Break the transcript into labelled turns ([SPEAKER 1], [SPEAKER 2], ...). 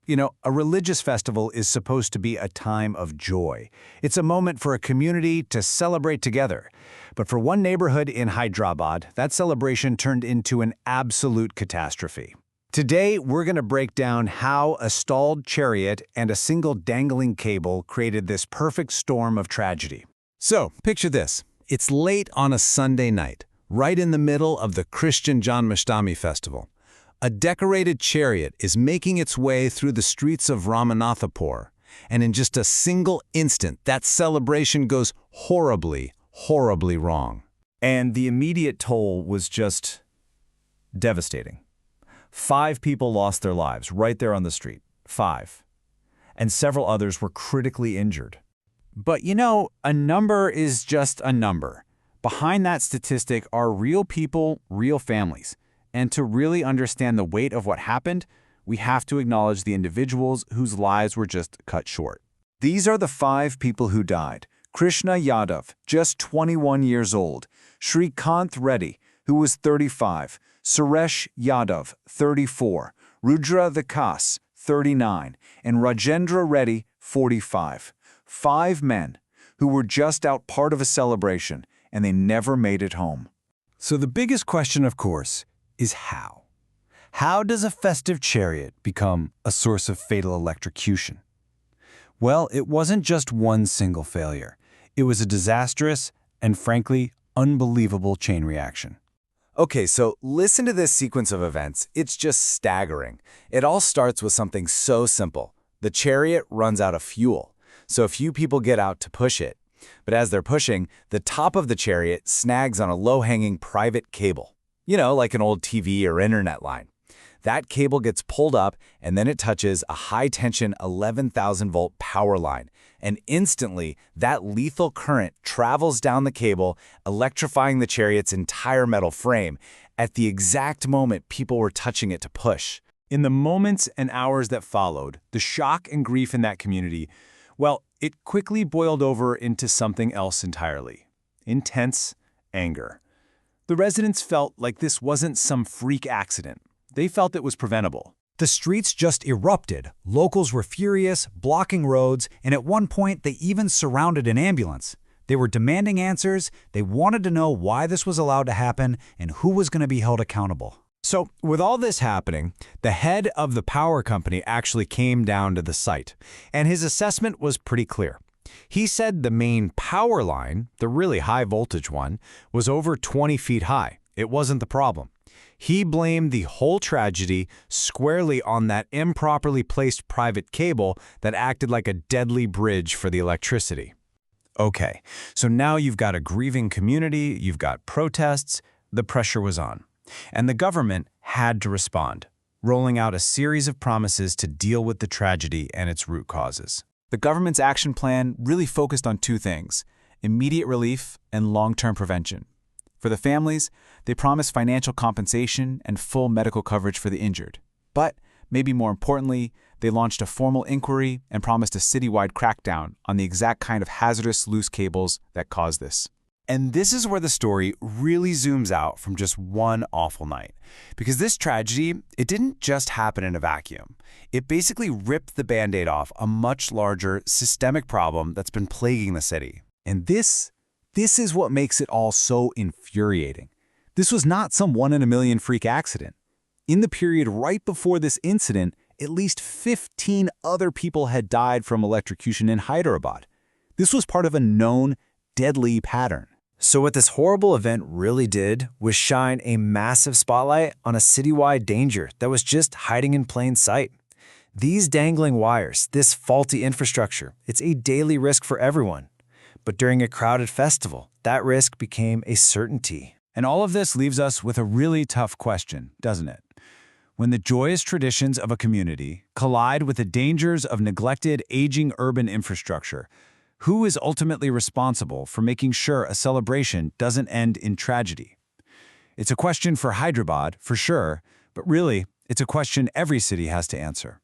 [SPEAKER 1] You know, a religious festival is supposed to be a time of joy. It's a moment for a community to celebrate together. But for one neighborhood in Hyderabad, that celebration turned into an absolute catastrophe. Today, we're going to break down how a stalled chariot and a single dangling cable created this perfect storm of tragedy.
[SPEAKER 2] So, picture this. It's late on a Sunday night, right in the middle of the Christian Janmashtami festival. A decorated chariot is making its way through the streets of Ramanthapur, and in just a single instant, that celebration goes horribly, horribly wrong.
[SPEAKER 3] And the immediate toll was just devastating. 5 people lost their lives right there on the street. 5. And several others were critically injured.
[SPEAKER 4] But you know, a number is just a number. Behind that statistic are real people, real families. And to really understand the weight of what happened, we have to acknowledge the individuals whose lives were just cut short.
[SPEAKER 3] These are the 5 people who died. Krishna Yadav, just 21 years old. Srikanth Reddy, who was 35. Suresh Yadav, 34. Rudra Vikas, 39. And Rajendra Reddy, 45. 5 men who were just out part of a celebration, and they never made it home.
[SPEAKER 1] So the biggest question, of course, is how? How does a festive chariot become a source of fatal electrocution? Well, it wasn't just one single failure. It was a disastrous and, frankly, unbelievable chain reaction.
[SPEAKER 2] Okay, so listen to this sequence of events. It's just staggering. It all starts with something so simple. The chariot runs out of fuel, so a few people get out to push it. But as they're pushing, the top of the chariot snags on a low-hanging private cable. You know, like an old TV or internet line. That cable gets pulled up, and then it touches a high-tension 11,000-volt power line. And instantly, that lethal current travels down the cable, electrifying the chariot's entire metal frame at the exact moment people were touching it to push.
[SPEAKER 4] In the moments and hours that followed, the shock and grief in that community, well, it quickly boiled over into something else entirely. Intense anger. The residents felt like this wasn't some freak accident. They felt it was preventable.
[SPEAKER 5] The streets just erupted. Locals were furious, blocking roads, and at one point they even surrounded an ambulance. They were demanding answers, they wanted to know why this was allowed to happen and who was going to be held accountable.
[SPEAKER 2] So, with all this happening, the head of the power company actually came down to the site, and his assessment was pretty clear. He said the main power line, the really high voltage one, was over 20 feet high. It wasn't the problem. He blamed the whole tragedy squarely on that improperly placed private cable that acted like a deadly bridge for the electricity. Okay, so now you've got a grieving community, you've got protests, the pressure was on. And the government had to respond, rolling out a series of promises to deal with the tragedy and its root causes.
[SPEAKER 4] The government's action plan really focused on 2 things: immediate relief and long-term prevention. For the families, they promised financial compensation and full medical coverage for the injured. But, maybe more importantly, they launched a formal inquiry and promised a citywide crackdown on the exact kind of hazardous loose cables that caused this.
[SPEAKER 2] And this is where the story really zooms out from just one awful night. Because this tragedy, it didn't just happen in a vacuum. It basically ripped the Band-Aid off a much larger, systemic problem that's been plaguing the city.
[SPEAKER 1] And this is what makes it all so infuriating. This was not some one-in-a-million freak accident. In the period right before this incident, at least 15 other people had died from electrocution in Hyderabad. This was part of a known, deadly pattern.
[SPEAKER 3] So what this horrible event really did was shine a massive spotlight on a citywide danger that was just hiding in plain sight. These dangling wires, this faulty infrastructure, it's a daily risk for everyone. But during a crowded festival, that risk became a certainty.
[SPEAKER 4] And all of this leaves us with a really tough question, doesn't it? When the joyous traditions of a community collide with the dangers of neglected, aging urban infrastructure, who is ultimately responsible for making sure a celebration doesn't end in tragedy? It's a question for Hyderabad, for sure, but really, it's a question every city has to answer.